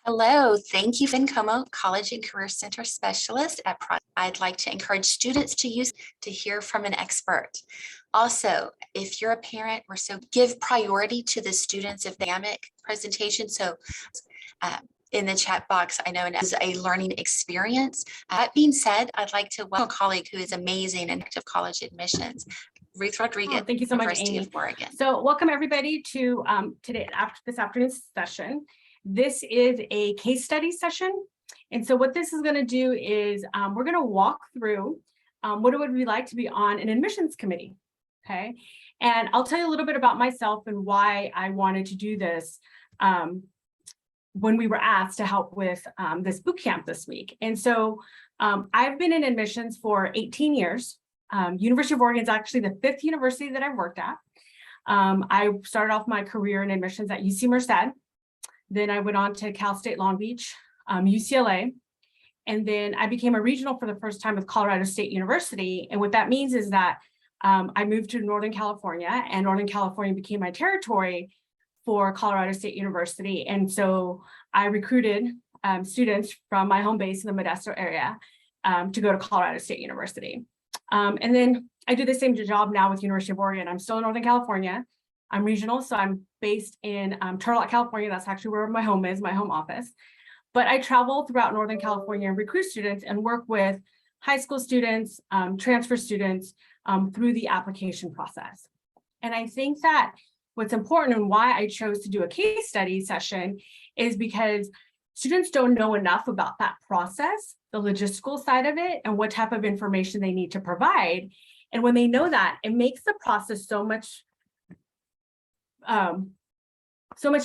Hello, thank you, Como College and Career Center Specialist at I'd like to encourage students to hear from an expert. Also, if you're a parent, give priority to the students' dynamic presentation. So in the chat box, I know it is a learning experience. That being said, I'd like to welcome a colleague who is amazing in active college admissions, Ruth Rodriguez. Thank you so much, University Amy. of Oregon. So welcome everybody to this afternoon's session. This is a case study session. And so what this is going to do is we're going to walk through what it would be like to be on an admissions committee. Okay. And I'll tell you a little bit about myself and why I wanted to do this when we were asked to help with this boot camp this week. And so I've been in admissions for 18 years. University of Oregon is actually the 5th university that I've worked at. I started off my career in admissions at UC Merced. Then I went on to Cal State Long Beach, UCLA, and then I became a regional for the first time with Colorado State University. And what that means is that I moved to Northern California, and Northern California became my territory for Colorado State University. And so I recruited students from my home base in the Modesto area to go to Colorado State University. And then I do the same job now with University of Oregon. I'm still in Northern California. I'm regional, so I'm based in Turtle Rock, California. That's actually where my home is, my home office. But I travel throughout Northern California and recruit students and work with high school students, transfer students through the application process. And I think that what's important and why I chose to do a case study session is because students don't know enough about that process, the logistical side of it, and what type of information they need to provide. And when they know that, it makes the process so much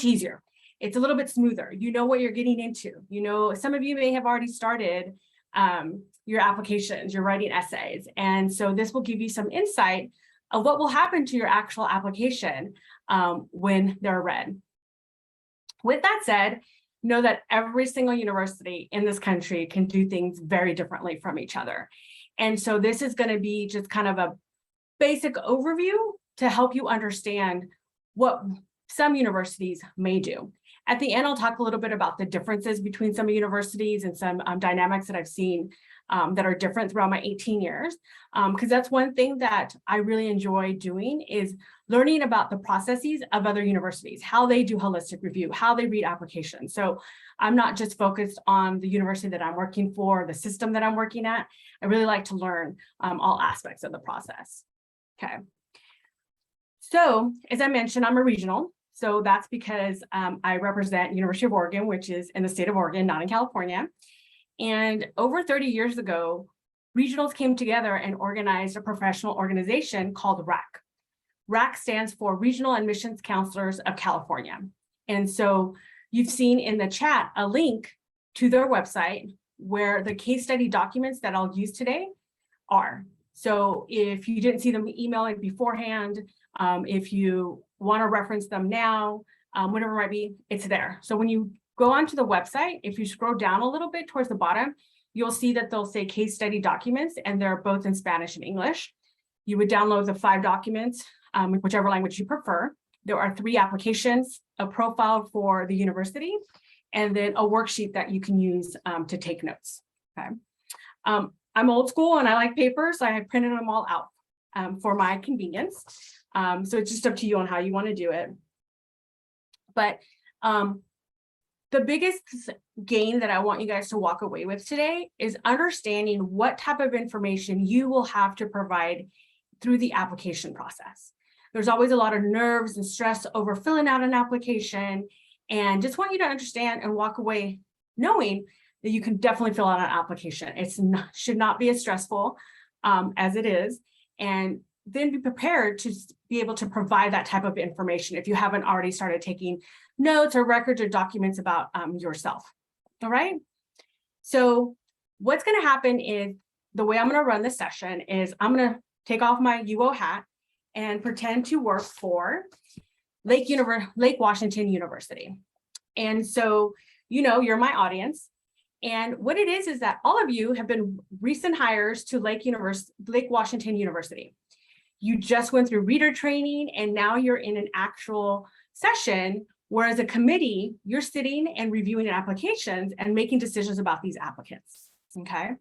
easier. It's a little bit smoother. You know what you're getting into. You know, some of you may have already started your applications, you're writing essays. And so this will give you some insight of what will happen to your actual application when they're read. With that said, know that every single university in this country can do things very differently from each other. And so this is going to be just kind of a basic overview to help you understand what some universities may do. At the end, I'll talk a little bit about the differences between some universities and some dynamics that I've seen that are different throughout my 18 years. Because that's one thing that I really enjoy doing is learning about the processes of other universities, how they do holistic review, how they read applications. So I'm not just focused on the university that I'm working for, the system that I'm working at. I really like to learn all aspects of the process. Okay. So as I mentioned, I'm a regional. So that's because I represent University of Oregon, which is in the state of Oregon, not in California. And over 30 years ago, regionals came together and organized a professional organization called RAC. RAC stands for Regional Admissions Counselors of California. And so you've seen in the chat a link to their website where the case study documents that I'll use today are. So if you didn't see them emailing beforehand, if you want to reference them now, whatever it might be, it's there. So when you go onto the website, if you scroll down a little bit towards the bottom, you'll see that they'll say case study documents, and they're both in Spanish and English. You would download the 5 documents, whichever language you prefer. There are 3 applications, a profile for the university, and then a worksheet that you can use to take notes. Okay. I'm old school and I like paper, so I printed them all out for my convenience. So it's just up to you on how you want to do it. But the biggest gain that I want you guys to walk away with today is understanding what type of information you will have to provide through the application process. There's always a lot of nerves and stress over filling out an application, and just want you to understand and walk away knowing that you can definitely fill out an application. Should not be as stressful as it is, and then be prepared to be able to provide that type of information if you haven't already started taking notes or records or documents about yourself. All right. So what's going to happen is the way I'm going to run this session is I'm going to take off my UO hat and pretend to work for Lake Washington University. And so, you know, you're my audience. And what it is that all of you have been recent hires to Lake Washington University. You just went through reader training, and now you're in an actual session Whereas a committee, you're sitting and reviewing applications and making decisions about these applicants, okay?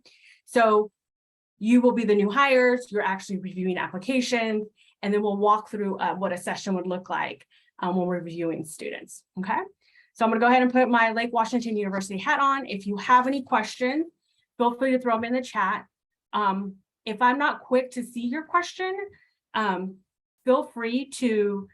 So you will be the new hires, you're actually reviewing applications, and then we'll walk through what a session would look like when we're reviewing students, okay? So I'm gonna go ahead and put my Lake Washington University hat on. If you have any questions, feel free to throw them in the chat. If I'm not quick to see your question, feel free to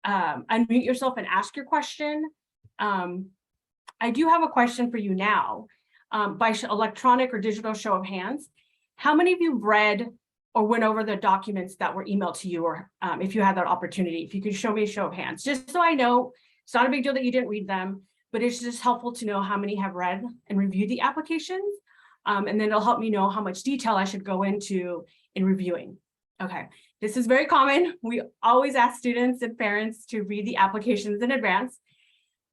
unmute yourself and ask your question. I do have a question for you now, by electronic or digital show of hands. How many of you read or went over the documents that were emailed to you, or if you had that opportunity, if you could show me a show of hands, just so I know. It's not a big deal that you didn't read them, but it's just helpful to know how many have read and reviewed the applications. And then it'll help me know how much detail I should go into in reviewing. Okay, this is very common. We always ask students and parents to read the applications in advance.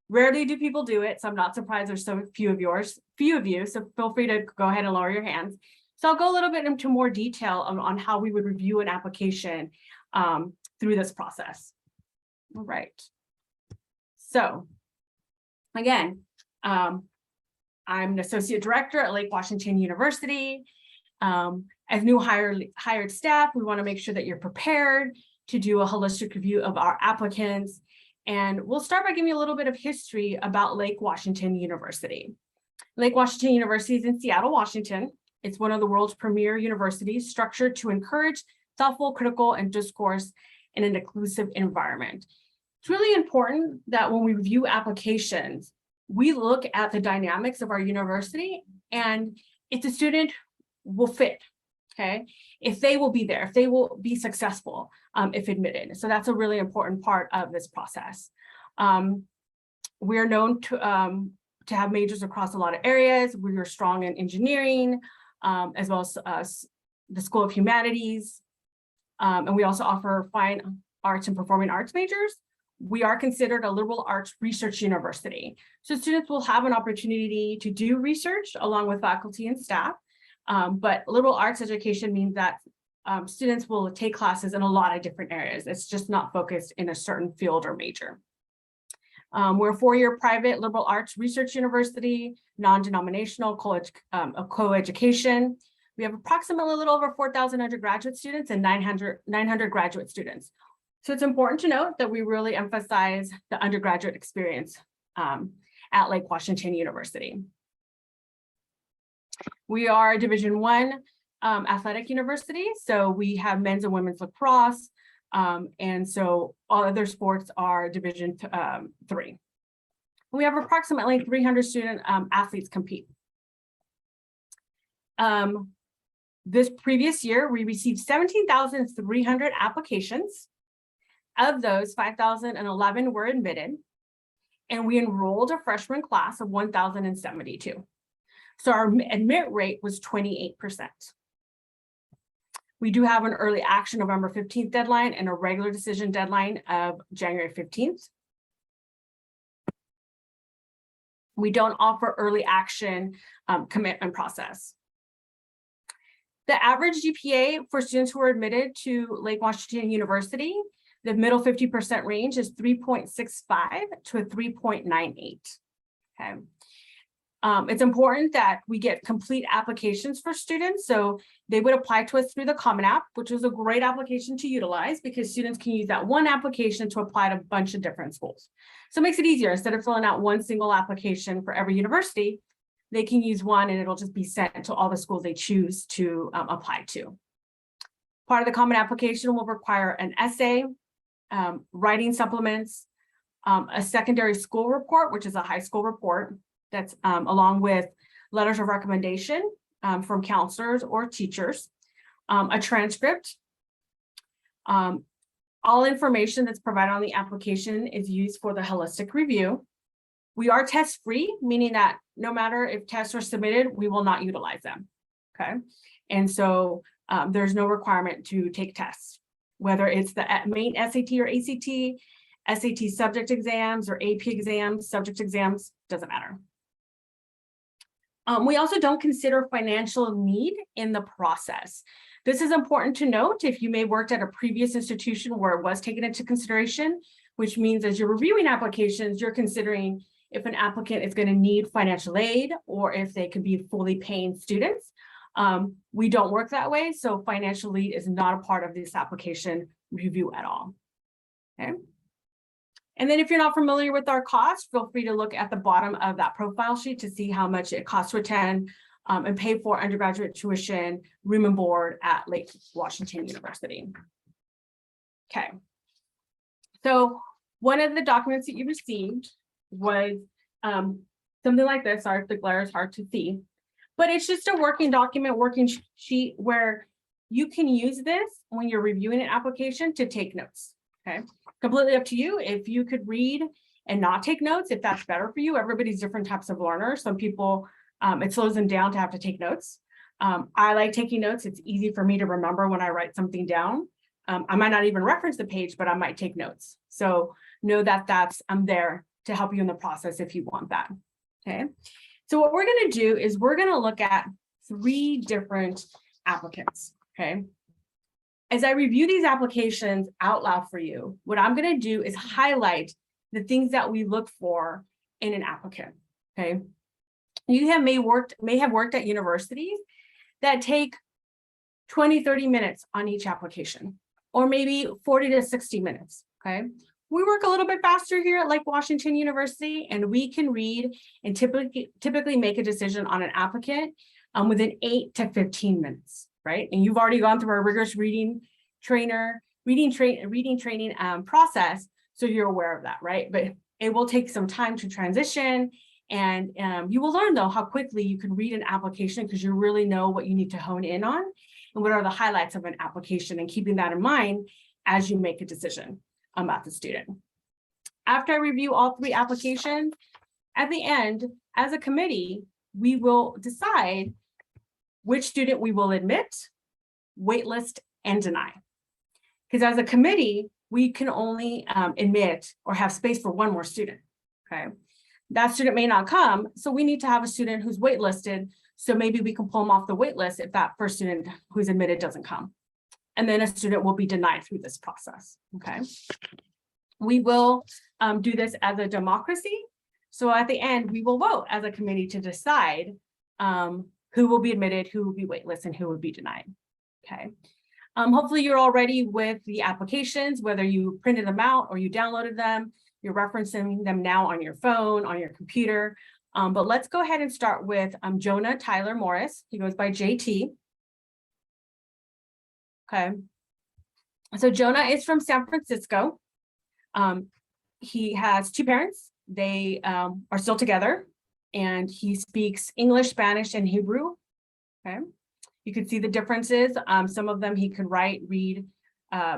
Rarely do people do it, so I'm not surprised there's so few of you, so feel free to go ahead and lower your hands. So I'll go a little bit into more detail on how we would review an application through this process. All right. So again, I'm an associate director at Lake Washington University. As new hired staff, we want to make sure that you're prepared to do a holistic review of our applicants. And we'll start by giving you a little bit of history about Lake Washington University. Lake Washington University is in Seattle, Washington. It's one of the world's premier universities, structured to encourage thoughtful, critical, and discourse in an inclusive environment. It's really important that when we review applications, we look at the dynamics of our university and if the student will fit, okay? If they will be there, if they will be successful, if admitted. So that's a really important part of this process. We're known to have majors across a lot of areas. We are strong in engineering, as well as the School of Humanities. And we also offer fine arts and performing arts majors. We are considered a liberal arts research university. So students will have an opportunity to do research along with faculty and staff. But liberal arts education means that students will take classes in a lot of different areas. It's just not focused in a certain field or major. We're a four-year private liberal arts research university, non-denominational co-education. We have approximately a little over 4,000 undergraduate students and 900 graduate students. So it's important to note that we really emphasize the undergraduate experience at Lake Washington University. We are a Division I athletic university, so we have men's and women's lacrosse, and so all other sports are Division III. We have approximately 300 student athletes compete. This previous year, we received 17,300 applications. Of those, 5,011 were admitted, and we enrolled a freshman class of 1,072. So our admit rate was 28%. We do have an early action November 15th deadline and a regular decision deadline of January 15th. We don't offer early action commitment process. The average GPA for students who are admitted to Lake Washington University, the middle 50% range is 3.65 to a 3.98. Okay. It's important that we get complete applications for students. So they would apply to us through the Common App, which is a great application to utilize because students can use that one application to apply to a bunch of different schools. So it makes it easier. Instead of filling out one single application for every university, they can use one and it'll just be sent to all the schools they choose to apply to. Part of the Common Application will require an essay, writing supplements, a secondary school report, which is a high school report, that's along with letters of recommendation from counselors or teachers, a transcript. All information that's provided on the application is used for the holistic review. We are test-free, meaning that no matter if tests are submitted, we will not utilize them, okay? And so there's no requirement to take tests, whether it's the main SAT or ACT, SAT subject exams or AP exams, subject exams, doesn't matter. We also don't consider financial need in the process. This is important to note. If you may have worked at a previous institution where it was taken into consideration, which means as you're reviewing applications, you're considering if an applicant is going to need financial aid or if they could be fully paying students. We don't work that way, so financial aid is not a part of this application review at all. Okay. And then if you're not familiar with our costs, feel free to look at the bottom of that profile sheet to see how much it costs to attend and pay for undergraduate tuition, room and board at Lake Washington University. Okay. So one of the documents that you received was something like this. Sorry if the glare is hard to see, but it's just a working document, working sheet where you can use this when you're reviewing an application to take notes. Okay, completely up to you. If you could read and not take notes, if that's better for you. Everybody's different types of learners. Some people, it slows them down to have to take notes. I like taking notes. It's easy for me to remember when I write something down. I might not even reference the page, but I might take notes. So know that I'm there to help you in the process if you want that. Okay, so what we're going to do is we're going to look at 3 different applicants. Okay. As I review these applications out loud for you, what I'm going to do is highlight the things that we look for in an applicant. Okay. You may have worked at universities that take 20, 30 minutes on each application, or maybe 40 to 60 minutes. Okay. We work a little bit faster here at Lake Washington University, and we can read and typically make a decision on an applicant within 8 to 15 minutes. Right, and you've already gone through our rigorous reading training process, so you're aware of that, right? But it will take some time to transition, and you will learn though how quickly you can read an application because you really know what you need to hone in on and what are the highlights of an application, and keeping that in mind as you make a decision about the student. After I review all 3 applications, at the end, as a committee, we will decide which student we will admit, waitlist, and deny. Because as a committee, we can only admit or have space for 1 more student, okay? That student may not come, so we need to have a student who's waitlisted, so maybe we can pull them off the waitlist if that first student who's admitted doesn't come. And then a student will be denied through this process, okay? We will do this as a democracy. So at the end, we will vote as a committee to decide who will be admitted, who will be waitlisted, and who will be denied. Okay. Hopefully you're all ready with the applications, whether you printed them out or you downloaded them. You're referencing them now on your phone, on your computer. But let's go ahead and start with Jonah Tyler Morris. He goes by JT. Okay. So Jonah is from San Francisco. He has 2 parents. They are still together. And he speaks English, Spanish, and Hebrew. Okay, you can see the differences. Some of them he could write, read,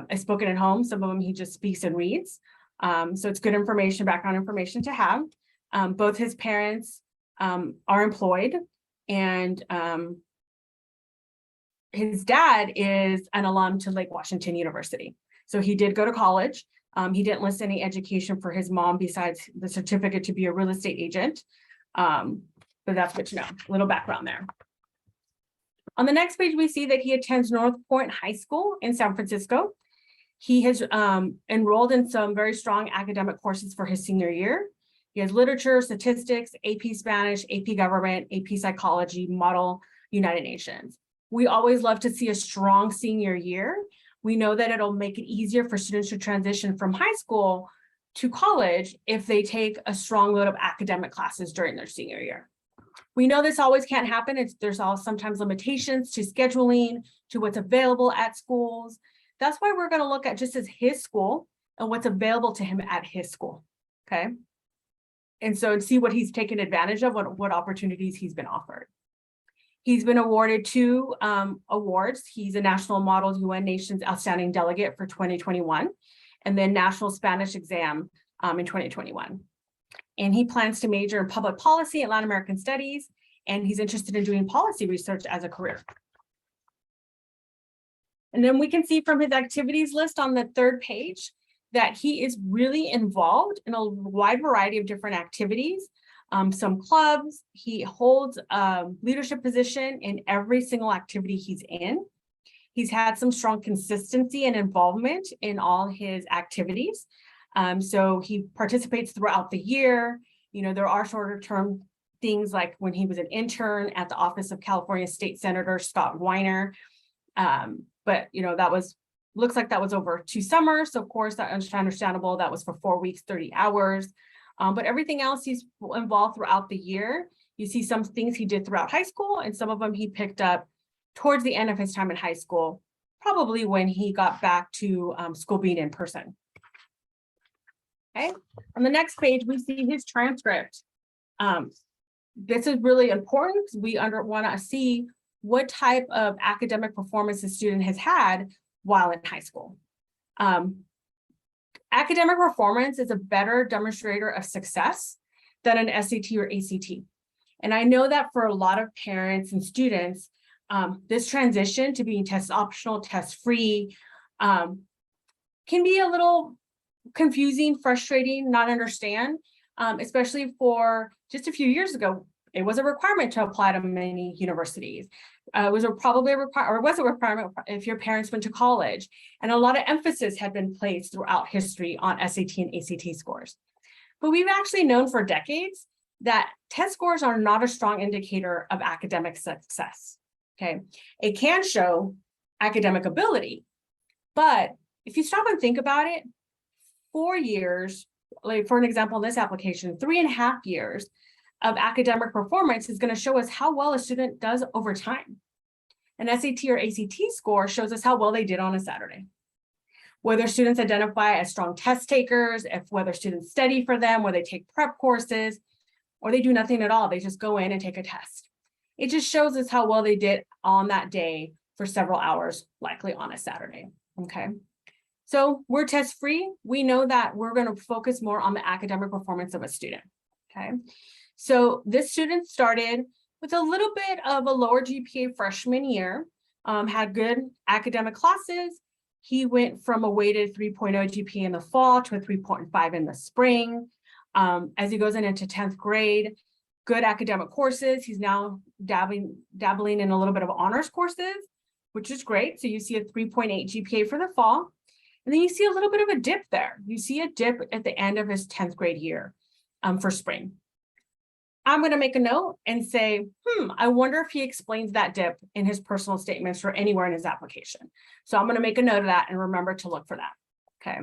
is spoken at home. Some of them he just speaks and reads. So it's good information, background information to have. Both his parents are employed, and his dad is an alum to Lake Washington University. So he did go to college. He didn't list any education for his mom besides the certificate to be a real estate agent. But that's good to know, a little background there. On the next page, we see that he attends North Point High School in San Francisco. He has enrolled in some very strong academic courses for his senior year. He has literature, statistics, AP Spanish, AP Government, AP Psychology, Model United Nations. We always love to see a strong senior year. We know that it'll make it easier for students to transition from high school to college if they take a strong load of academic classes during their senior year. We know this always can't happen. There's sometimes limitations to scheduling, to what's available at schools. That's why we're going to look at just as his school and what's available to him at his school, okay? And so see what he's taken advantage of, what opportunities he's been offered. He's been awarded 2 awards. He's a National Model UN Nations Outstanding Delegate for 2021, and then National Spanish Exam in 2021. And he plans to major in public policy and Latin American studies, and he's interested in doing policy research as a career. And then we can see from his activities list on the 3rd page that he is really involved in a wide variety of different activities. Some clubs, he holds a leadership position in every single activity he's in. He's had some strong consistency and involvement in all his activities. So he participates throughout the year. You know, there are shorter term things like when he was an intern at the office of California State Senator Scott Weiner. But, you know, looks like that was over 2 summers. So of course, that's understandable. That was for 4 weeks, 30 hours. But everything else he's involved throughout the year. You see some things he did throughout high school, and some of them he picked up towards the end of his time in high school, probably when he got back to school being in person. Okay, on the next page, we see his transcript. This is really important because we want to see what type of academic performance the student has had while in high school. Academic performance is a better demonstrator of success than an SAT or ACT. And I know that for a lot of parents and students, this transition to being test optional, test free, can be a little confusing, frustrating, not understand, especially for just a few years ago. It was a requirement to apply to many universities. It was probably a requirement if your parents went to college, and a lot of emphasis had been placed throughout history on SAT and ACT scores. But we've actually known for decades that test scores are not a strong indicator of academic success. Okay, it can show academic ability, but if you stop and think about it, 4 years, like for an example, in this application, 3.5 years of academic performance is going to show us how well a student does over time. An SAT or ACT score shows us how well they did on a Saturday. Whether students identify as strong test takers, whether students study for them, whether they take prep courses, or they do nothing at all, they just go in and take a test. It just shows us how well they did on that day for several hours, likely on a Saturday, okay? So we're test free. We know that we're going to focus more on the academic performance of a student, okay? So this student started with a little bit of a lower GPA freshman year, had good academic classes. He went from a weighted 3.0 GPA in the fall to a 3.5 in the spring. As he goes into 10th grade, good academic courses. He's now dabbling in a little bit of honors courses, which is great. So you see a 3.8 GPA for the fall. And then you see a little bit of a dip there. You see a dip at the end of his 10th grade year for spring. I'm going to make a note and say, I wonder if he explains that dip in his personal statements or anywhere in his application. So I'm going to make a note of that and remember to look for that. Okay.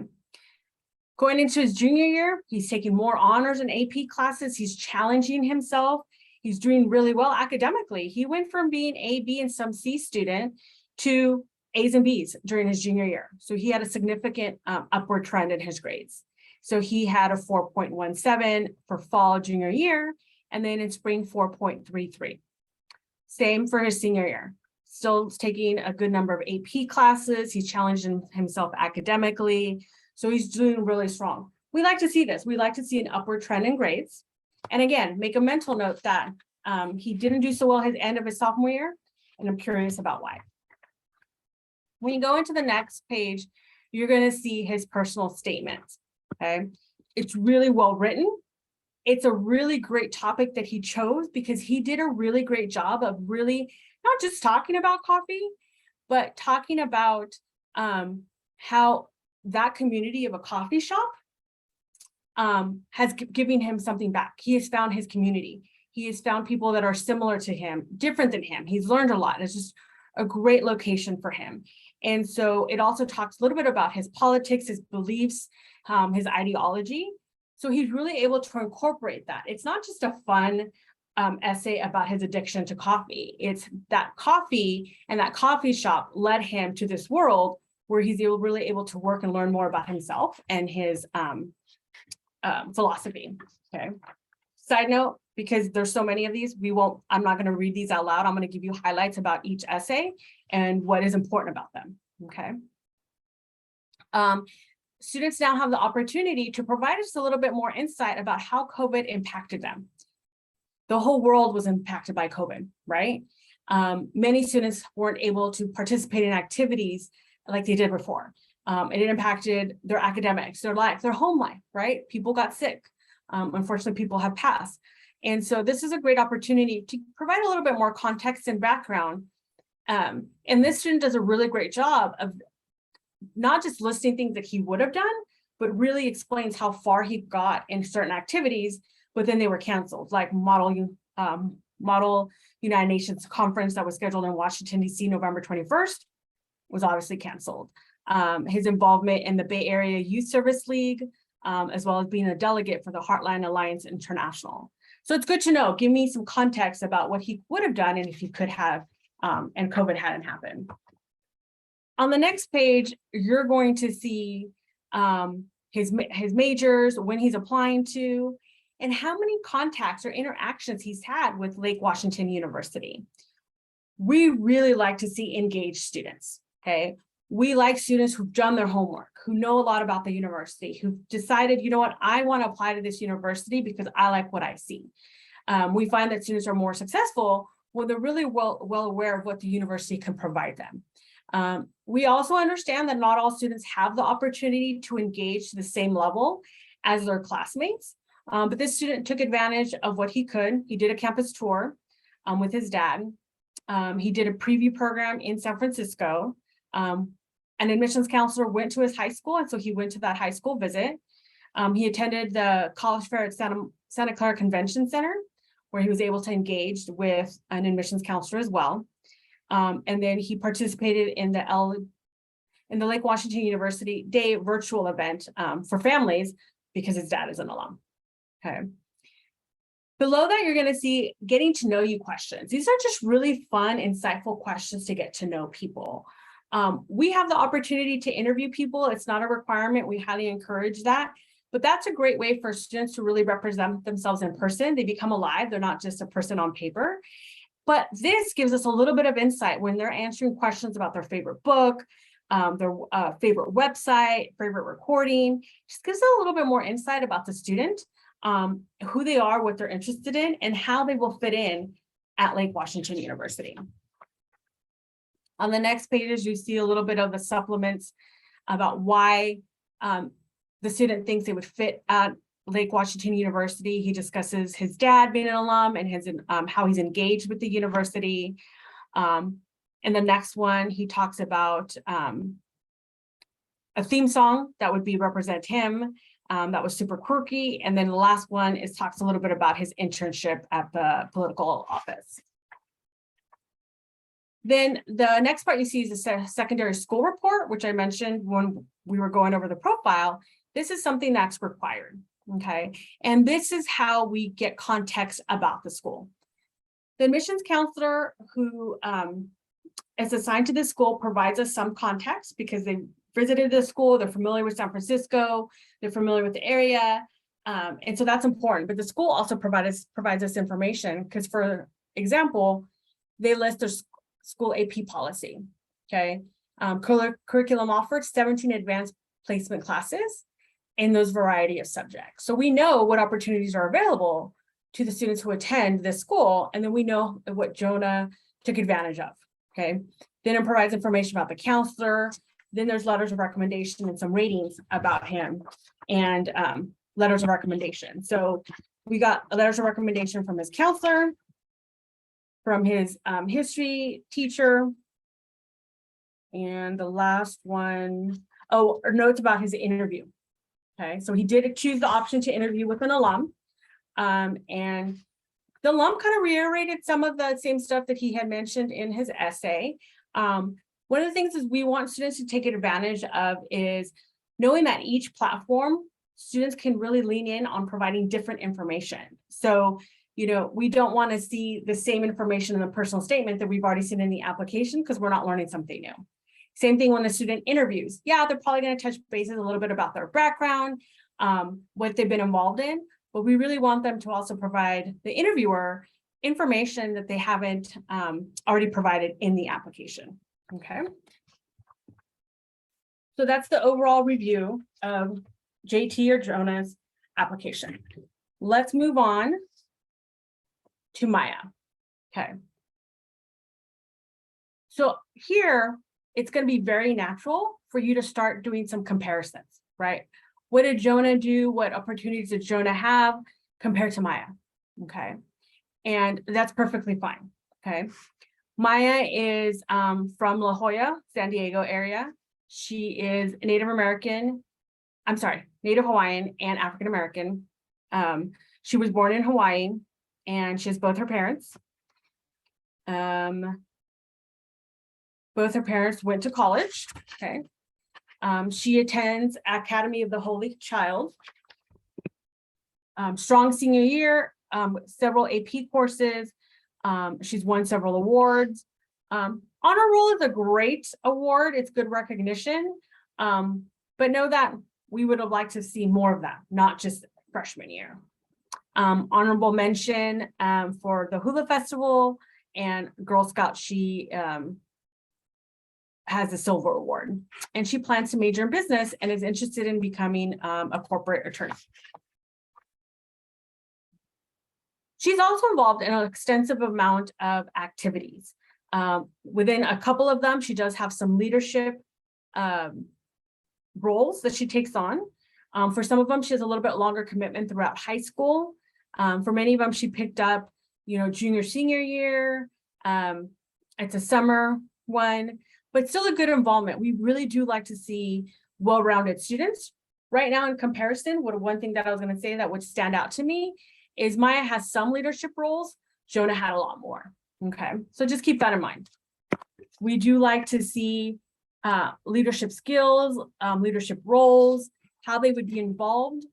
Going into his junior year, he's taking more honors and AP classes. He's challenging himself. He's doing really well academically. He went from being A, B, and some C student to A's and B's during his junior year. So he had a significant upward trend in his grades. So he had a 4.17 for fall junior year, and then in spring 4.33. Same for his senior year. Still taking a good number of AP classes. He's challenging himself academically. So he's doing really strong. We like to see this. We like to see an upward trend in grades. And again, make a mental note that he didn't do so well at the end of his sophomore year, and I'm curious about why. When you go into the next page, you're going to see his personal statements. Okay, it's really well written. It's a really great topic that he chose because he did a really great job of really not just talking about coffee, but talking about how that community of a coffee shop has given him something back. He has found his community. He has found people that are similar to him, different than him. He's learned a lot. It's just a great location for him. And so it also talks a little bit about his politics, his beliefs, his ideology. So he's really able to incorporate that. It's not just a fun essay about his addiction to coffee. It's that coffee and that coffee shop led him to this world where he's really able to work and learn more about himself and his philosophy. Okay. Side note, because there's so many of these, I'm not going to read these out loud. I'm going to give you highlights about each essay and what is important about them. Okay. Students now have the opportunity to provide us a little bit more insight about how COVID impacted them. The whole world was impacted by COVID, right? Many students weren't able to participate in activities like they did before. It impacted their academics, their life, their home life, right? People got sick. Unfortunately, people have passed. And so this is a great opportunity to provide a little bit more context and background. And this student does a really great job of not just listing things that he would have done, but really explains how far he got in certain activities, but then they were canceled, like Model United Nations conference that was scheduled in Washington, D.C. November 21st was obviously canceled. His involvement in the Bay Area Youth Service League, as well as being a delegate for the Heartland Alliance International. So it's good to know, give me some context about what he would have done and if he could have, and COVID hadn't happened. On the next page, you're going to see his majors, when he's applying to, and how many contacts or interactions he's had with Lake Washington University. We really like to see engaged students, okay? We like students who've done their homework, who know a lot about the university, who've decided, you know what, I want to apply to this university because I like what I see. We find that students are more successful when they're really well aware of what the university can provide them. We also understand that not all students have the opportunity to engage to the same level as their classmates, but this student took advantage of what he could. He did a campus tour with his dad. He did a preview program in San Francisco. An admissions counselor went to his high school, and so he went to that high school visit. He attended the college fair at Santa Clara Convention Center, where he was able to engage with an admissions counselor as well. And then he participated in the Lake Washington University Day virtual event for families because his dad is an alum. Okay. Below that, you're going to see getting to know you questions. These are just really fun, insightful questions to get to know people. We have the opportunity to interview people. It's not a requirement. We highly encourage that. But that's a great way for students to really represent themselves in person. They become alive. They're not just a person on paper. But this gives us a little bit of insight when they're answering questions about their favorite book, their favorite website, favorite recording. Just gives us a little bit more insight about the student, who they are, what they're interested in, and how they will fit in at Lake Washington University. On the next pages, you see a little bit of the supplements about why the student thinks they would fit at Lake Washington University. He discusses his dad being an alum and his how he's engaged with the university. And the next one, he talks about a theme song that would represent him. That was super quirky. And then the last one is talks a little bit about his internship at the political office. Then the next part you see is the secondary school report, which I mentioned when we were going over the profile. This is something that's required, okay? And this is how we get context about the school. The admissions counselor who is assigned to the school provides us some context because they visited the school, they're familiar with San Francisco, they're familiar with the area, and so that's important. But the school also provides us information because, for example, they list their school AP policy, okay? Curriculum offered 17 advanced placement classes in those variety of subjects. So we know what opportunities are available to the students who attend this school, and then we know what Jonah took advantage of, okay? Then it provides information about the counselor. Then there's letters of recommendation and some ratings about him, and letters of recommendation. So we got letters of recommendation from his counselor, from his history teacher, and the last one, notes about his interview. Okay, so he did choose the option to interview with an alum, and the alum kind of reiterated some of the same stuff that he had mentioned in his essay. One of the things is we want students to take advantage of is knowing that each platform, students can really lean in on providing different information. So, you know, we don't want to see the same information in the personal statement that we've already seen in the application because we're not learning something new. Same thing when the student interviews. Yeah, they're probably going to touch bases a little bit about their background, what they've been involved in, but we really want them to also provide the interviewer information that they haven't already provided in the application. Okay. So that's the overall review of JT or Jonah's application. Let's move on to Maya. Okay. So here, it's going to be very natural for you to start doing some comparisons, right? What did Jonah do? What opportunities did Jonah have compared to Maya? Okay. And that's perfectly fine. Okay. Maya is from La Jolla, San Diego area. She is Native American, I'm sorry, Native Hawaiian and African American. She was born in Hawaii and she has both her parents. Both her parents went to college. Okay. She attends Academy of the Holy Child. Strong senior year, several AP courses. She's won several awards. Honor Roll is a great award. It's good recognition. But know that we would have liked to see more of that, not just freshman year. Honorable mention for the Hula Festival and Girl Scout. She has a silver award, and she plans to major in business and is interested in becoming a corporate attorney. She's also involved in an extensive amount of activities. Within a couple of them, she does have some leadership roles that she takes on. For some of them, she has a little bit longer commitment throughout high school. For many of them, she picked up, junior, senior year. It's a summer one, but still a good involvement. We really do like to see well-rounded students. Right now, in comparison, one thing that I was going to say that would stand out to me is Maya has some leadership roles. Jonah had a lot more. Okay, so just keep that in mind. We do like to see leadership skills, leadership roles, how they would be involved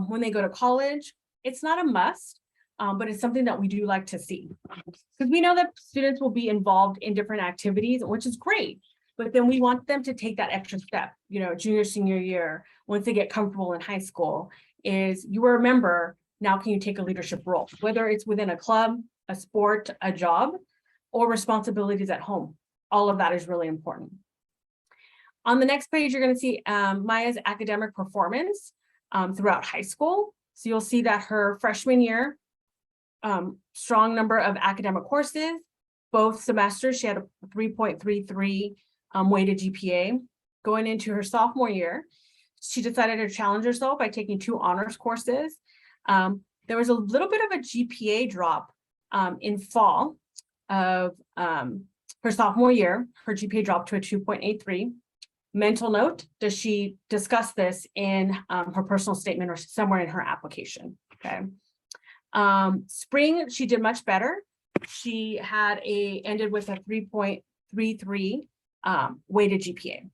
when they go to college. It's not a must, but it's something that we do like to see, because we know that students will be involved in different activities, which is great. But then we want them to take that extra step, junior, senior year, once they get comfortable in high school, is you were a member. Now, can you take a leadership role, whether it's within a club, a sport, a job, or responsibilities at home? All of that is really important. On the next page, you're going to see Maya's academic performance throughout high school. So you'll see that her freshman year, strong number of academic courses. Both semesters, she had a 3.33 weighted GPA. Going into her sophomore year, she decided to challenge herself by taking 2 honors courses. There was a little bit of a GPA drop in fall of her sophomore year. Her GPA dropped to a 2.83. Mental note, does she discuss this in her personal statement or somewhere in her application? Okay. Spring, she did much better. She ended with a 3.33 weighted GPA.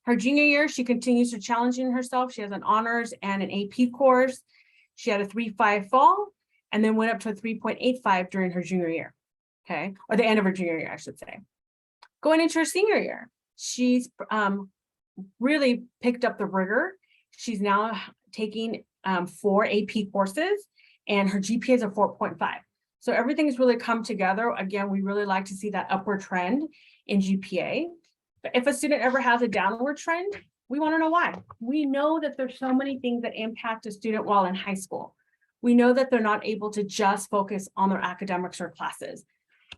Her junior year, she continues to challenging herself. She has an honors and an AP course. She had a 3.5 fall and then went up to a 3.85 during her junior year. Okay, or the end of her junior year, I should say. Going into her senior year, she's really picked up the rigor. She's now taking 4 AP courses and her GPA is a 4.5. So everything's really come together. Again, we really like to see that upward trend in GPA. But if a student ever has a downward trend, we want to know why. We know that there's so many things that impact a student while in high school. We know that they're not able to just focus on their academics or classes,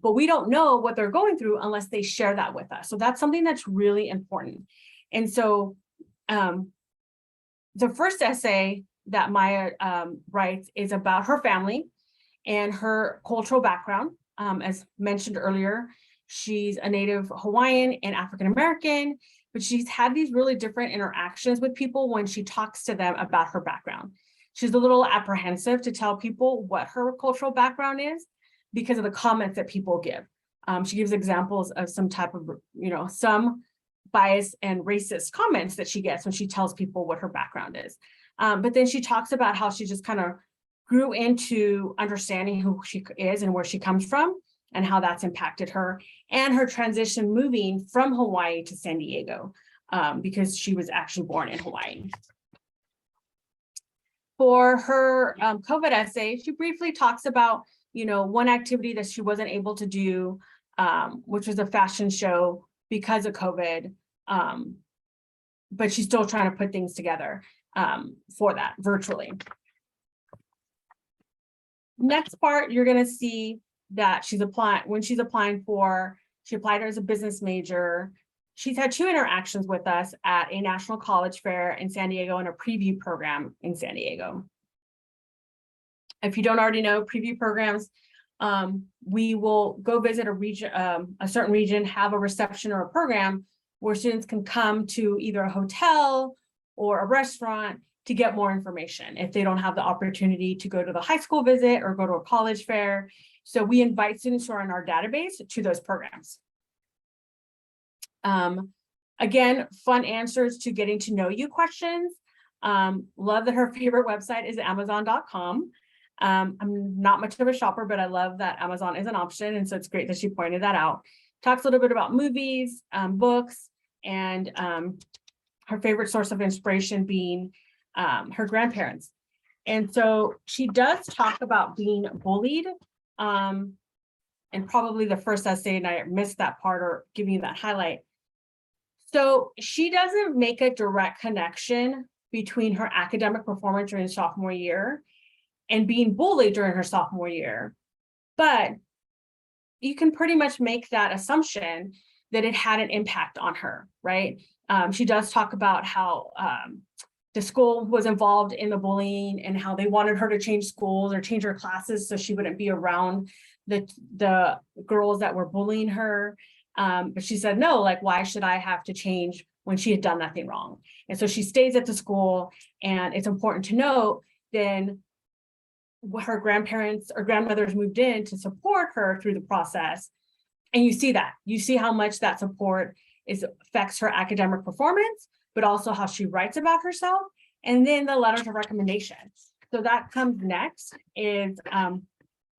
but we don't know what they're going through unless they share that with us. So that's something that's really important. And so the first essay that Maya writes is about her family and her cultural background. As mentioned earlier, she's a Native Hawaiian and African American, but she's had these really different interactions with people when she talks to them about her background. She's a little apprehensive to tell people what her cultural background is because of the comments that people give. She gives examples of some type of, some bias and racist comments that she gets when she tells people what her background is. But then she talks about how she just kind of grew into understanding who she is and where she comes from and how that's impacted her, and her transition moving from Hawaii to San Diego because she was actually born in Hawaii. For her COVID essay, she briefly talks about, one activity that she wasn't able to do, which was a fashion show because of COVID, but she's still trying to put things together for that virtually. Next part, you're going to see that she applied as a business major. She's had 2 interactions with us at a national college fair in San Diego and a preview program in San Diego. If you don't already know preview programs, we will go visit a region, a certain region, have a reception or a program where students can come to either a hotel or a restaurant to get more information if they don't have the opportunity to go to the high school visit or go to a college fair. So we invite students who are in our database to those programs. Again, fun answers to getting to know you questions. Love that her favorite website is Amazon.com. I'm not much of a shopper, but I love that Amazon is an option. And so it's great that she pointed that out. Talks a little bit about movies, books, and her favorite source of inspiration being her grandparents. And so she does talk about being bullied. And probably the first essay, and I missed that part or giving you that highlight. So she doesn't make a direct connection between her academic performance during sophomore year and being bullied during her sophomore year, but you can pretty much make that assumption that it had an impact on her, right? She does talk about how the school was involved in the bullying and how they wanted her to change schools or change her classes so she wouldn't be around the girls that were bullying her. But she said, no, like, why should I have to change when she had done nothing wrong? And so she stays at the school, and it's important to note then her grandparents or grandmothers moved in to support her through the process. And you see that, you see how much that support affects her academic performance, but also how she writes about herself. And then the letters of recommendation. So that comes next is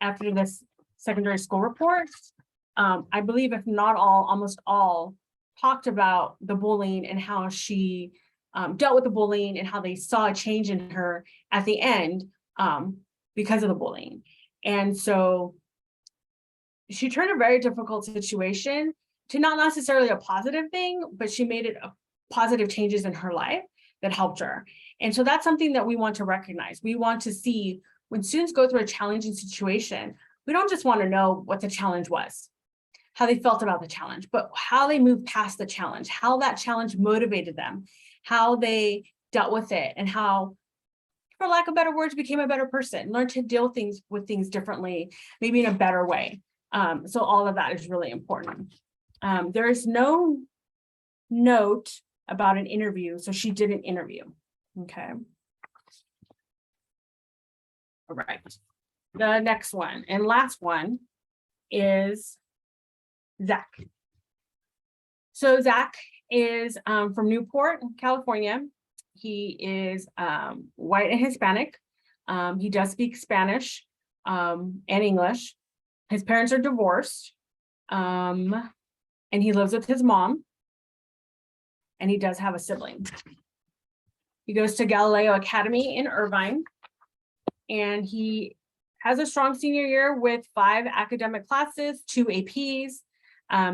after this secondary school report. I believe if not all, almost all talked about the bullying and how she dealt with the bullying and how they saw a change in her at the end because of the bullying. And so she turned a very difficult situation to not necessarily a positive thing, but she made it a positive changes in her life that helped her. And so that's something that we want to recognize. We want to see when students go through a challenging situation, we don't just want to know what the challenge was, how they felt about the challenge, but how they moved past the challenge, how that challenge motivated them, how they dealt with it, and how, for lack of better words, became a better person, learned to deal with things differently, maybe in a better way. So all of that is really important. There is no note about an interview, so she did an interview. Okay. All right. The next one and last one is Zach. So Zach is from Newport, California. He is white and Hispanic. He does speak Spanish and English. His parents are divorced, and he lives with his mom, and he does have a sibling. He goes to Galileo Academy in Irvine, and he has a strong senior year with 5 academic classes, 2 APs.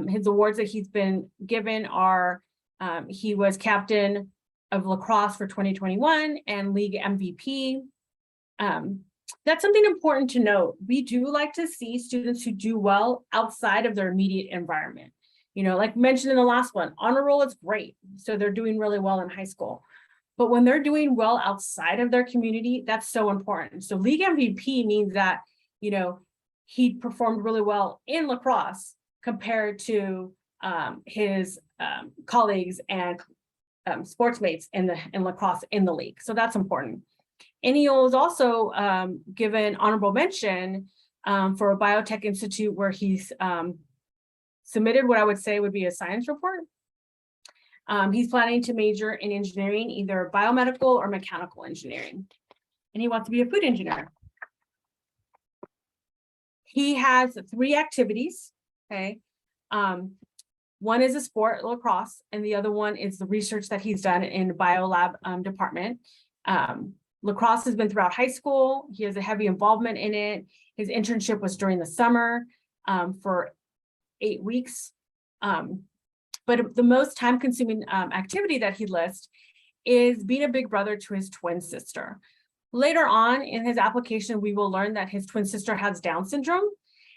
His awards that he's been given are, he was captain of lacrosse for 2021 and league MVP. That's something important to note. We do like to see students who do well outside of their immediate environment. You know, like mentioned in the last one, honor roll is great. So they're doing really well in high school. But when they're doing well outside of their community, that's so important. So league MVP means that, you know, he performed really well in lacrosse compared to his colleagues and sportsmates in lacrosse in the league. So that's important. And he was also given honorable mention for a biotech institute where he's submitted what I would say would be a science report. He's planning to major in engineering, either biomedical or mechanical engineering. And he wants to be a food engineer. He has 3 activities, okay? One is a sport, lacrosse, and the other one is the research that he's done in the biolab department. Lacrosse has been throughout high school. He has a heavy involvement in it. His internship was during the summer for 8 weeks. But the most time-consuming activity that he lists is being a big brother to his twin sister. Later on in his application, we will learn that his twin sister has Down syndrome.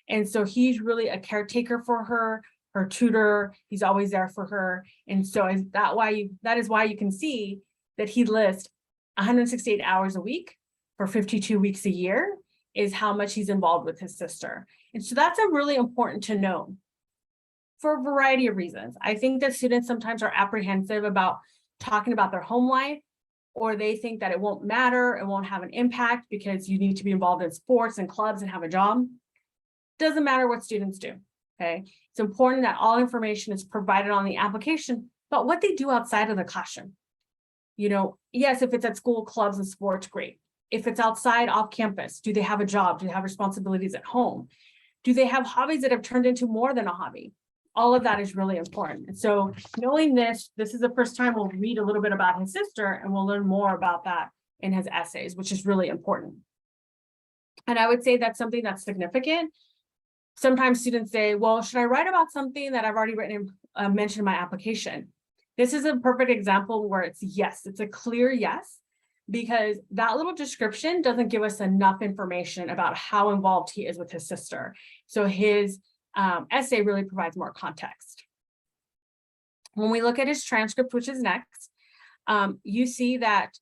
And so he's really a caretaker for her tutor. He's always there for her. And so that is why you can see that he lists 168 hours a week for 52 weeks a year is how much he's involved with his sister. And so that's a really important to know for a variety of reasons. I think that students sometimes are apprehensive about talking about their home life or they think that it won't matter, it won't have an impact because you need to be involved in sports and clubs and have a job. Doesn't matter what students do, okay? It's important that all information is provided on the application, but what they do outside of the classroom. You know, yes, if it's at school, clubs and sports, great. If it's outside off campus, do they have a job? Do they have responsibilities at home? Do they have hobbies that have turned into more than a hobby? All of that is really important. And so knowing this is the first time we'll read a little bit about his sister, and we'll learn more about that in his essays, which is really important. And I would say that's something that's significant. Sometimes students say, well, should I write about something that I've already written and mentioned in my application? This is a perfect example where it's yes, it's a clear yes, because that little description doesn't give us enough information about how involved he is with his sister. So his essay really provides more context. When we look at his transcript, which is next, you see that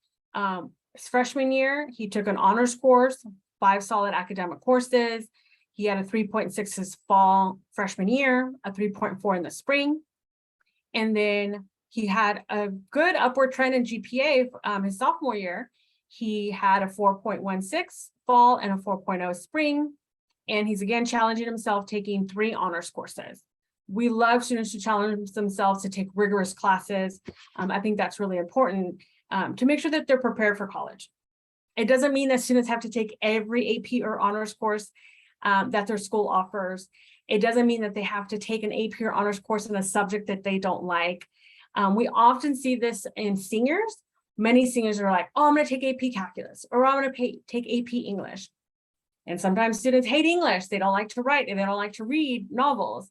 his freshman year, he took an honors course, 5 solid academic courses. He had a 3.6 his fall freshman year, a 3.4 in the spring. And then he had a good upward trend in GPA his sophomore year. He had a 4.16 fall and a 4.0 spring. And he's again challenging himself, taking 3 honors courses. We love students to challenge themselves to take rigorous classes. I think that's really important to make sure that they're prepared for college. It doesn't mean that students have to take every AP or honors course that their school offers. It doesn't mean that they have to take an AP or honors course in a subject that they don't like. We often see this in seniors. Many seniors are like, oh, I'm going to take AP calculus, or I'm going to take AP English. And sometimes students hate English. They don't like to write and they don't like to read novels.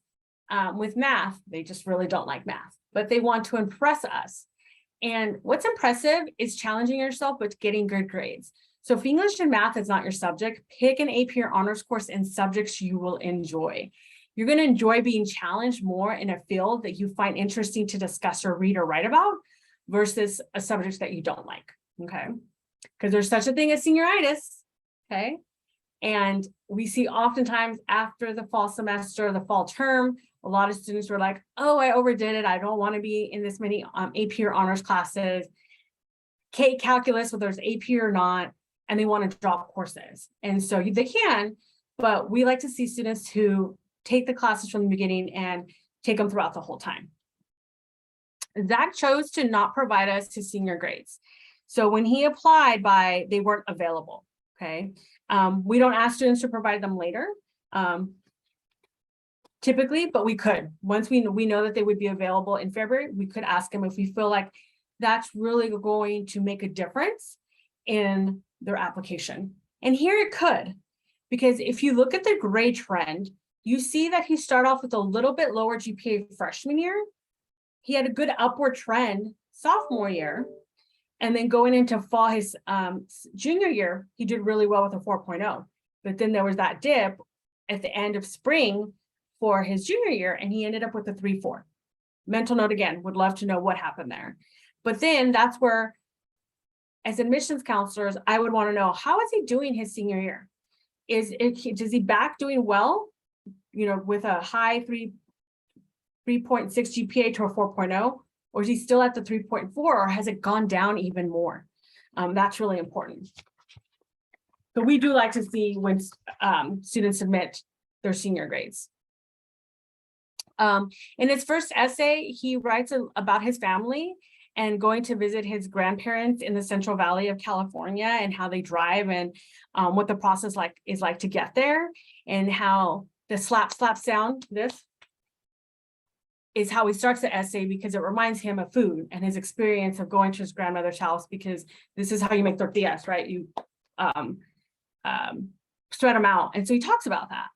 With math, they just really don't like math, but they want to impress us. And what's impressive is challenging yourself with getting good grades. So if English and math is not your subject, pick an AP or honors course in subjects you will enjoy. You're going to enjoy being challenged more in a field that you find interesting to discuss or read or write about versus a subject that you don't like, okay? Because there's such a thing as senioritis, okay? And we see oftentimes after the fall semester, the fall term, a lot of students were like, oh, I overdid it. I don't want to be in this many AP or honors classes, calculus, whether it's AP or not, and they want to drop courses. And so they can, but we like to see students who take the classes from the beginning and take them throughout the whole time. Zach chose to not provide us his senior grades. So when he applied they weren't available, okay? We don't ask students to provide them later, typically, but we could. Once we know that they would be available in February, we could ask them if we feel like that's really going to make a difference in their application. And here it could, because if you look at the grade trend, you see that he started off with a little bit lower GPA freshman year. He had a good upward trend sophomore year. And then going into fall, his junior year, he did really well with a 4.0. But then there was that dip at the end of spring for his junior year, and he ended up with a 3.4. Mental note again, would love to know what happened there. But then that's where, as admissions counselors, I would want to know, how is he doing his senior year? Is he back doing well, you know, with a high 3.6 GPA to a 4.0? Or is he still at the 3.4, or has it gone down even more? That's really important. So we do like to see when students submit their senior grades. In his first essay, he writes about his family and going to visit his grandparents in the Central Valley of California, and how they drive, and what the process is like to get there, and how the slap sound, this is how he starts the essay, because it reminds him of food and his experience of going to his grandmother's house, because this is how you make tortillas, right? You spread them out. And so he talks about that.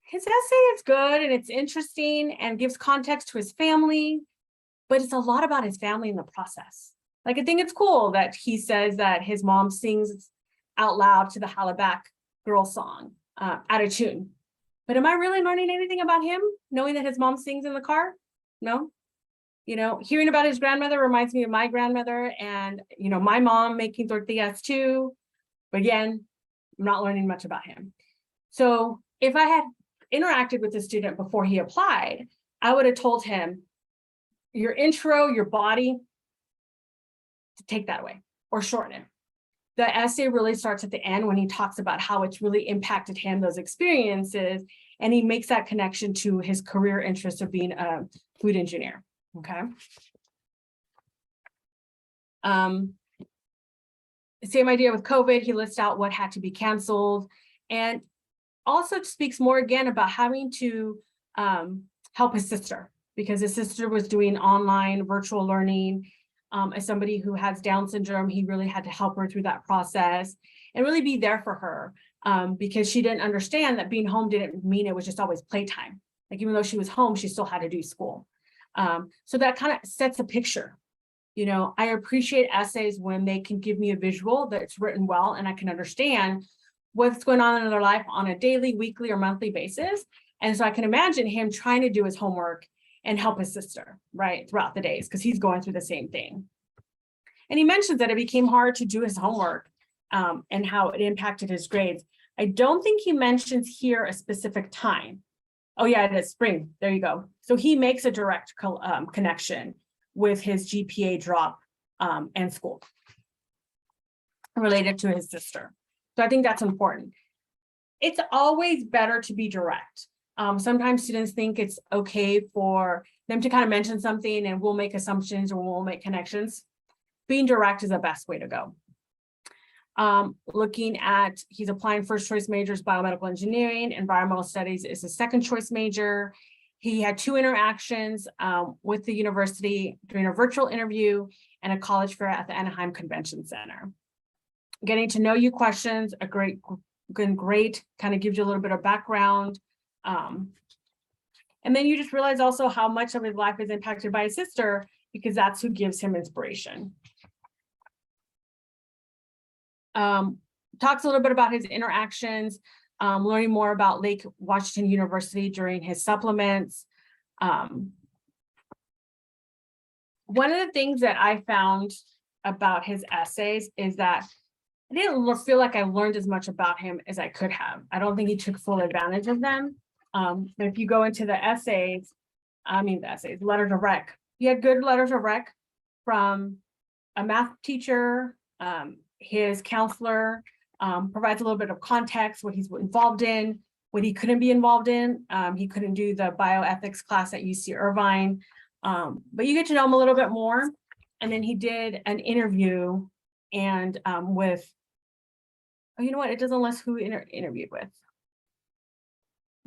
His essay is good and it's interesting and gives context to his family, but it's a lot about his family in the process. Like, I think it's cool that he says that his mom sings out loud to the Hollaback girl song out of tune. But am I really learning anything about him, knowing that his mom sings in the car? No. You know, hearing about his grandmother reminds me of my grandmother, and, you know, my mom making tortillas too. But again, I'm not learning much about him. So if I had interacted with the student before he applied, I would have told him, your intro, your body, to take that away. or shorten it. The essay really starts at the end when he talks about how it's really impacted him, those experiences, and he makes that connection to his career interest of being a food engineer, okay? Same idea with COVID, he lists out what had to be canceled, and also speaks more again about having to help his sister, because his sister was doing online virtual learning. As somebody who has Down syndrome, he really had to help her through that process and really be there for her, because she didn't understand that being home didn't mean it was just always playtime. Like, even though she was home, she still had to do school. So that kind of sets a picture. You know, I appreciate essays when they can give me a visual that's written well and I can understand what's going on in their life on a daily, weekly, or monthly basis. And so I can imagine him trying to do his homework and help his sister, right, throughout the days, because he's going through the same thing. And he mentions that it became hard to do his homework and how it impacted his grades. I don't think he mentions here a specific time. Oh yeah, it is spring, there you go. So he makes a direct connection with his GPA drop and school related to his sister. So I think that's important. It's always better to be direct. Sometimes students think it's okay for them to kind of mention something and we'll make assumptions or we'll make connections. Being direct is the best way to go. Looking at, he's applying first choice majors, biomedical engineering, environmental studies is his second choice major. He had 2 interactions with the university during a virtual interview and a college fair at the Anaheim Convention Center. Getting to know you questions, a great kind of gives you a little bit of background. And then you just realize also how much of his life is impacted by his sister, because that's who gives him inspiration. Talks a little bit about his interactions, learning more about Lake Washington University during his supplements. One of the things that I found about his essays is that I didn't feel like I learned as much about him as I could have. I don't think he took full advantage of them. But if you go into the letters of rec, he had good letters of rec from a math teacher. His counselor provides a little bit of context, what he's involved in, what he couldn't be involved in. He couldn't do the bioethics class at UC Irvine, but you get to know him a little bit more. And then he did an interview and with, oh, you know what? It doesn't list who interviewed with.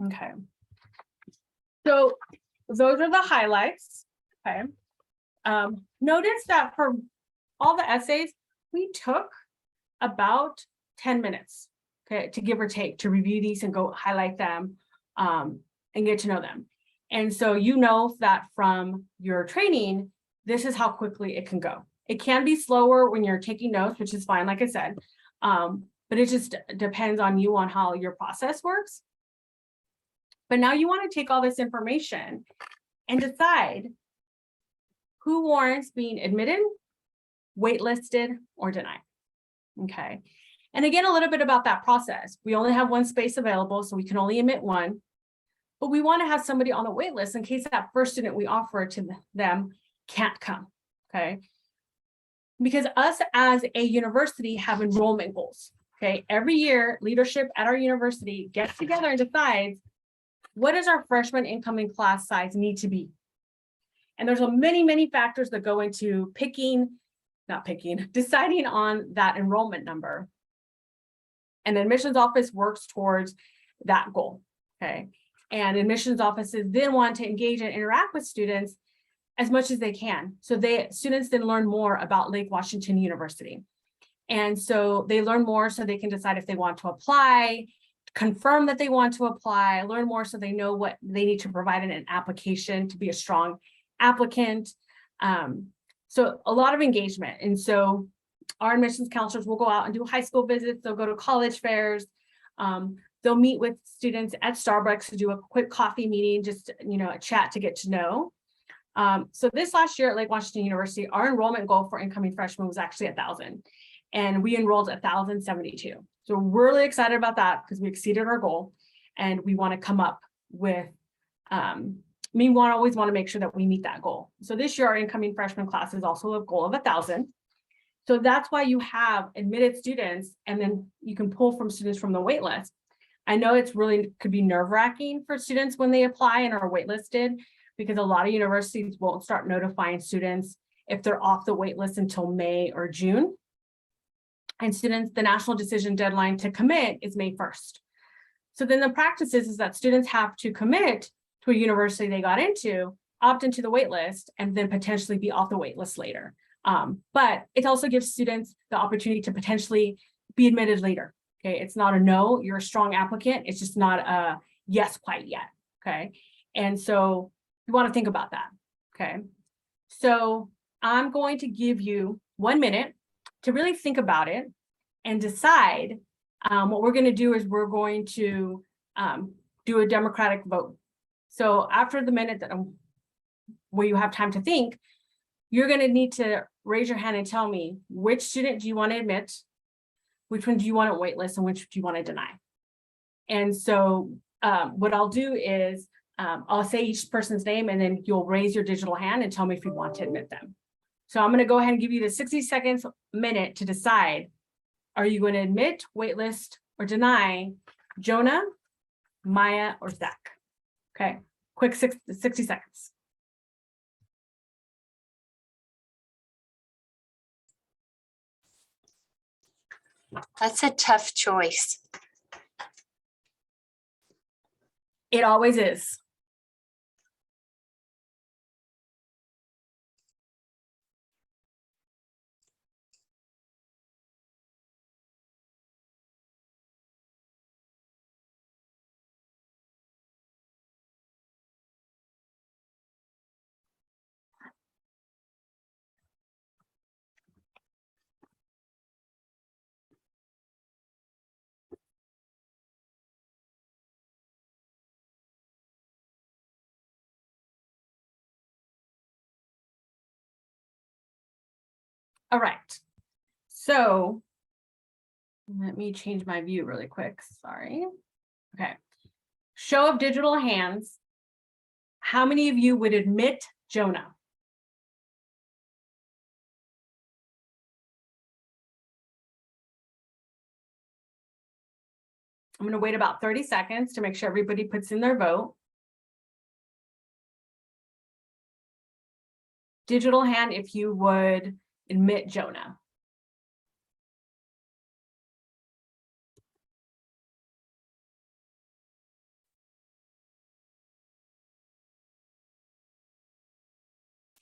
Okay. So those are the highlights. Okay. Notice that for all the essays, we took about 10 minutes, okay, to give or take, to review these and go highlight them and get to know them. And so you know that from your training, this is how quickly it can go. It can be slower when you're taking notes, which is fine, like I said, but it just depends on you on how your process works. But now you want to take all this information and decide who warrants being admitted, waitlisted, or denied. Okay. And again, a little bit about that process. We only have one space available, so we can only admit one. But we want to have somebody on the wait list in case that first student we offer to them can't come. Okay. Because us as a university have enrollment goals. Okay. Every year, leadership at our university gets together and decides what does our freshman incoming class size need to be. And there's many factors that go into deciding on that enrollment number. And the admissions office works towards that goal, okay? And admissions offices then want to engage and interact with students as much as they can. So students then learn more about Lake Washington University. And so they learn more so they can decide if they want to apply, confirm that they want to apply, learn more so they know what they need to provide in an application to be a strong applicant. So a lot of engagement. And so our admissions counselors will go out and do high school visits. They'll go to college fairs. They'll meet with students at Starbucks to do a quick coffee meeting, just, a chat to get to know. So this last year at Lake Washington University, our enrollment goal for incoming freshmen was actually 1,000. And we enrolled 1,072. So we're really excited about that because we exceeded our goal. And we want to come up with, always want to make sure that we meet that goal. So this year, our incoming freshman class is also a goal of 1,000. So that's why you have admitted students, and then you can pull from students from the wait list. I know it's really could be nerve-wracking for students when they apply and are waitlisted, because a lot of universities won't start notifying students if they're off the wait list until May or June. And students, the national decision deadline to commit is May 1st. So then the practice is that students have to commit to a university they got into, opt into the wait list, and then potentially be off the wait list later. But it also gives students the opportunity to potentially be admitted later. Okay, it's not a no, you're a strong applicant. It's just not a yes quite yet. Okay, and so you want to think about that. Okay, so I'm going to give you 1 minute to really think about it and decide. What we're going to do is we're going to do a democratic vote. So after the minute that where you have time to think, you're going to need to raise your hand and tell me which student do you want to admit, which one do you want to waitlist, and which do you want to deny. And so what I'll do is I'll say each person's name, and then you'll raise your digital hand and tell me if you want to admit them. So I'm going to go ahead and give you the 60 seconds minute to decide. Are you going to admit, waitlist, or deny Jonah, Maya, or Zach? Okay, quick 60 seconds. That's a tough choice. It always is. All right, so let me change my view really quick. Sorry. Okay. Show of digital hands. How many of you would admit Jonah? I'm going to wait about 30 seconds to make sure everybody puts in their vote. Digital hand if you would admit Jonah.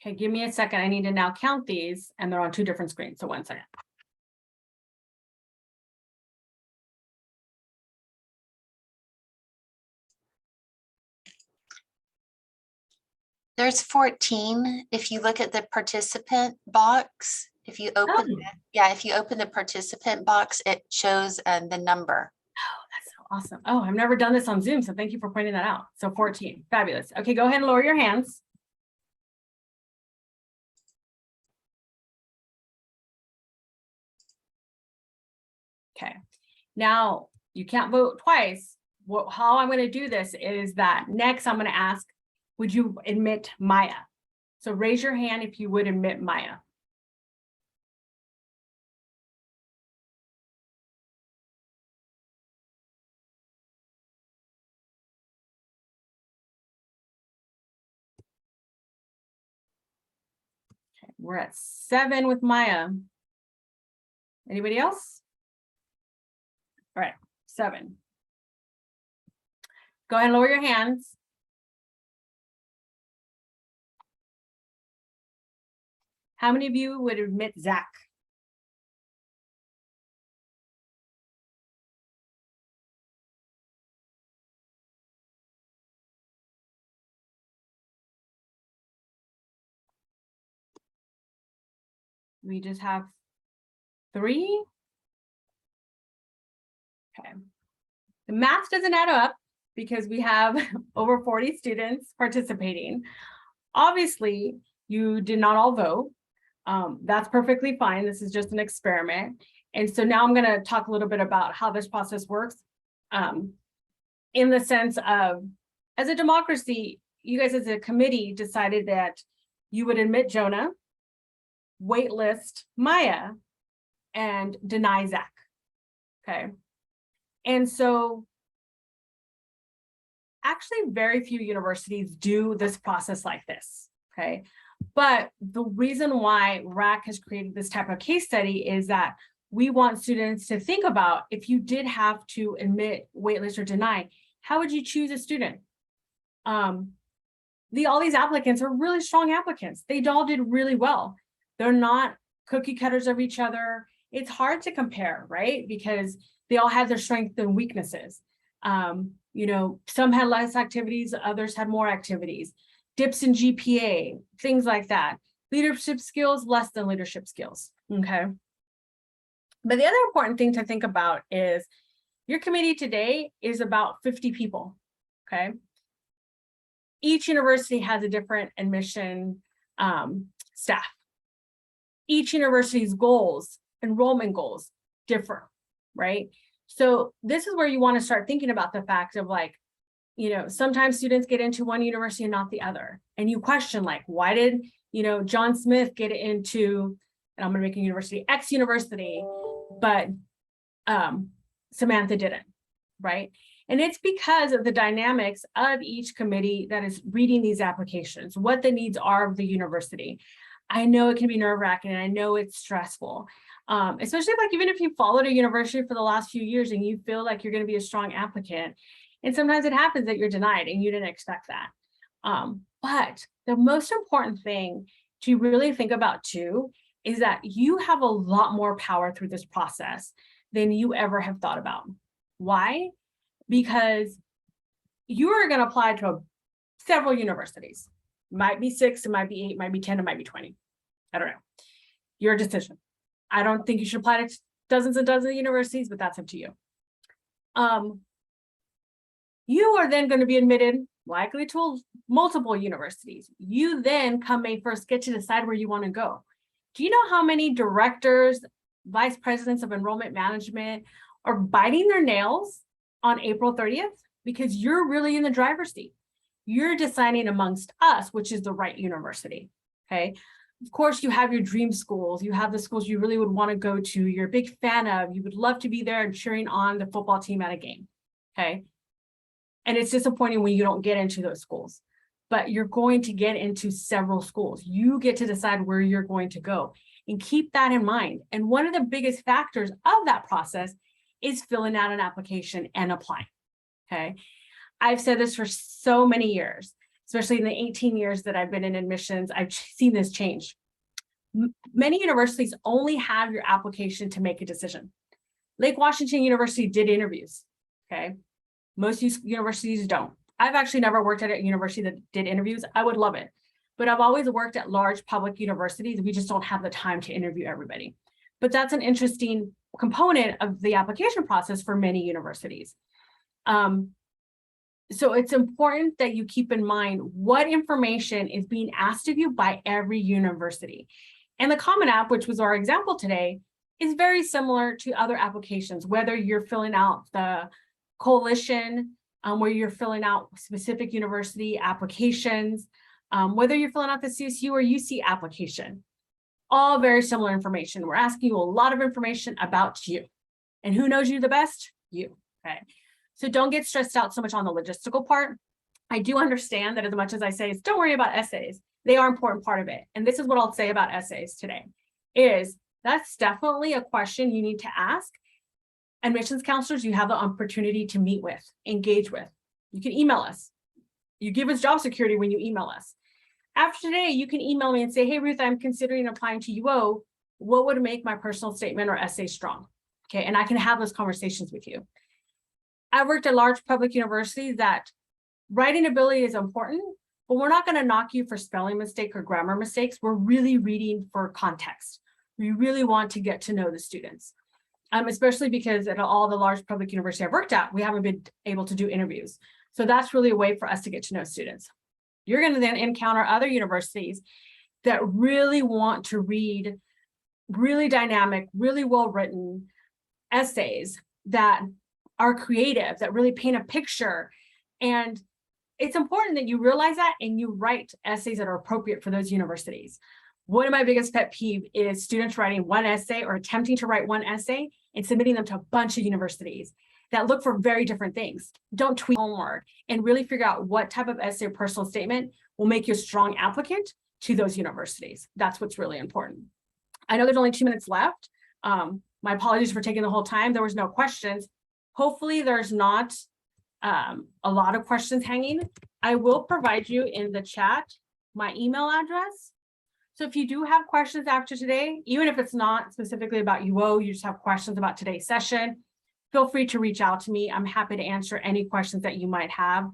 Okay, give me a second. I need to now count these, and they're on 2 different screens. So 1 second. There's 14. If you look at the participant box, if you open, if you open the participant box, it shows the number. Oh, that's so awesome. Oh, I've never done this on Zoom, so thank you for pointing that out. So 14, fabulous. Okay, go ahead and lower your hands. Okay, now you can't vote twice. How I'm going to do this is that next I'm going to ask, would you admit Maya? So raise your hand if you would admit Maya. Okay, we're at 7 with Maya. Anybody else? All right, 7. Go ahead and lower your hands. How many of you would admit Zach? We just have 3. Okay. The math doesn't add up because we have over 40 students participating. Obviously, you did not all vote. That's perfectly fine. This is just an experiment. And so now I'm going to talk a little bit about how this process works. In the sense of, as a democracy, you guys as a committee decided that you would admit Jonah, waitlist Maya, and deny Zach. Okay. And so actually very few universities do this process like this. Okay. But the reason why RAC has created this type of case study is that we want students to think about, if you did have to admit, waitlist, or deny, how would you choose a student? All these applicants are really strong applicants. They all did really well. They're not cookie cutters of each other. It's hard to compare, right? Because they all have their strengths and weaknesses. Some had less activities, others had more activities, dips in GPA, things like that. Leadership skills, less than leadership skills, okay? But the other important thing to think about is your committee today is about 50 people, okay? Each university has a different admission staff. Each university's goals, enrollment goals, differ, right? So this is where you want to start thinking about the fact of, like, sometimes students get into one university and not the other. And you question, like, why did, John Smith get into, and I'm going to make a university, X university, but Samantha didn't, right? And it's because of the dynamics of each committee that is reading these applications, what the needs are of the university. I know it can be nerve-wracking, and I know it's stressful, especially like even if you followed a university for the last few years and you feel like you're going to be a strong applicant, and sometimes it happens that you're denied and you didn't expect that. But the most important thing to really think about too is that you have a lot more power through this process than you ever have thought about. Why? Because you are going to apply to several universities. Might be 6, it might be 8, might be 10, it might be 20. I don't know. Your decision. I don't think you should apply to dozens and dozens of universities, but that's up to you. You are then going to be admitted likely to multiple universities. You then, come May 1st, get to decide where you want to go. Do you know how many directors, vice presidents of enrollment management are biting their nails on April 30th? Because you're really in the driver's seat. You're deciding amongst us, which is the right university, okay? Of course, you have your dream schools. You have the schools you really would want to go to, you're a big fan of, you would love to be there and cheering on the football team at a game, okay? And it's disappointing when you don't get into those schools, but you're going to get into several schools. You get to decide where you're going to go, and keep that in mind. And one of the biggest factors of that process is filling out an application and applying, okay? I've said this for so many years, especially in the 18 years that I've been in admissions, I've seen this change. Many universities only have your application to make a decision. Lake Washington University did interviews, okay? Most universities don't. I've actually never worked at a university that did interviews. I would love it. But I've always worked at large public universities. We just don't have the time to interview everybody. But that's an interesting component of the application process for many universities. So it's important that you keep in mind what information is being asked of you by every university. And the Common App, which was our example today, is very similar to other applications, whether you're filling out the coalition, where you're filling out specific university applications, whether you're filling out the CSU or UC application, all very similar information. We're asking you a lot of information about you. And who knows you the best? You, okay? So don't get stressed out so much on the logistical part. I do understand that as much as I say, don't worry about essays. They are an important part of it. And this is what I'll say about essays today, is that's definitely a question you need to ask. Admissions counselors, you have the opportunity to meet with, engage with. You can email us. You give us job security when you email us. After today, you can email me and say, hey, Ruth, I'm considering applying to UO. What would make my personal statement or essay strong? Okay, and I can have those conversations with you. I worked at large public universities that writing ability is important, but we're not going to knock you for spelling mistake or grammar mistakes. We're really reading for context. We really want to get to know the students, especially because at all the large public universities I've worked at, we haven't been able to do interviews. So that's really a way for us to get to know students. You're going to then encounter other universities that really want to read really dynamic, really well-written essays that are creative, that really paint a picture. And it's important that you realize that and you write essays that are appropriate for those universities. One of my biggest pet peeve is students writing one essay or attempting to write one essay and submitting them to a bunch of universities that look for very different things. Don't tweak homework and really figure out what type of essay or personal statement will make you a strong applicant to those universities. That's what's really important. I know there's only 2 minutes left. My apologies for taking the whole time. There was no questions. Hopefully there's not a lot of questions hanging. I will provide you in the chat my email address. So if you do have questions after today, even if it's not specifically about UO, you just have questions about today's session, feel free to reach out to me. I'm happy to answer any questions that you might have.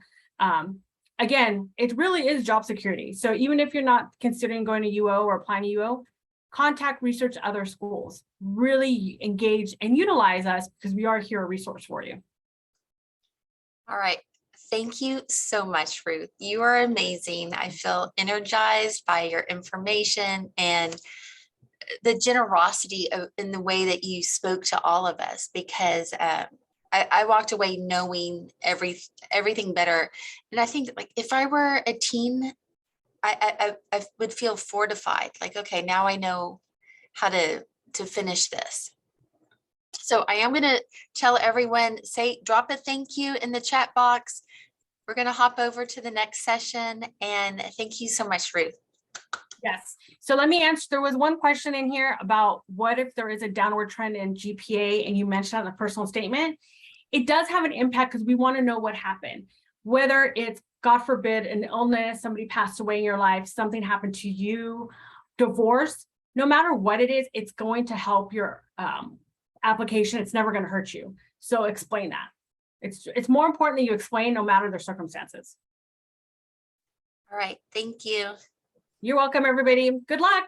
Again, it really is job security. So even if you're not considering going to UO or applying to UO, contact research other schools, really engage and utilize us because we are here a resource for you. All right. Thank you so much, Ruth. You are amazing. I feel energized by your information and the generosity in the way that you spoke to all of us, because I walked away knowing everything better. And I think like if I were a teen, I would feel fortified. Like, okay, now I know how to finish this. So I am going to tell everyone, drop a thank you in the chat box. We're going to hop over to the next session. And thank you so much, Ruth. Yes. So let me answer. There was one question in here about what if there is a downward trend in GPA, and you mentioned on the personal statement. It does have an impact because we want to know what happened, whether it's, God forbid, an illness, somebody passed away in your life, something happened to you, divorce. No matter what it is, it's going to help your application. It's never going to hurt you. So explain that. It's more important that you explain no matter the circumstances. All right. Thank you. You're welcome, everybody. Good luck.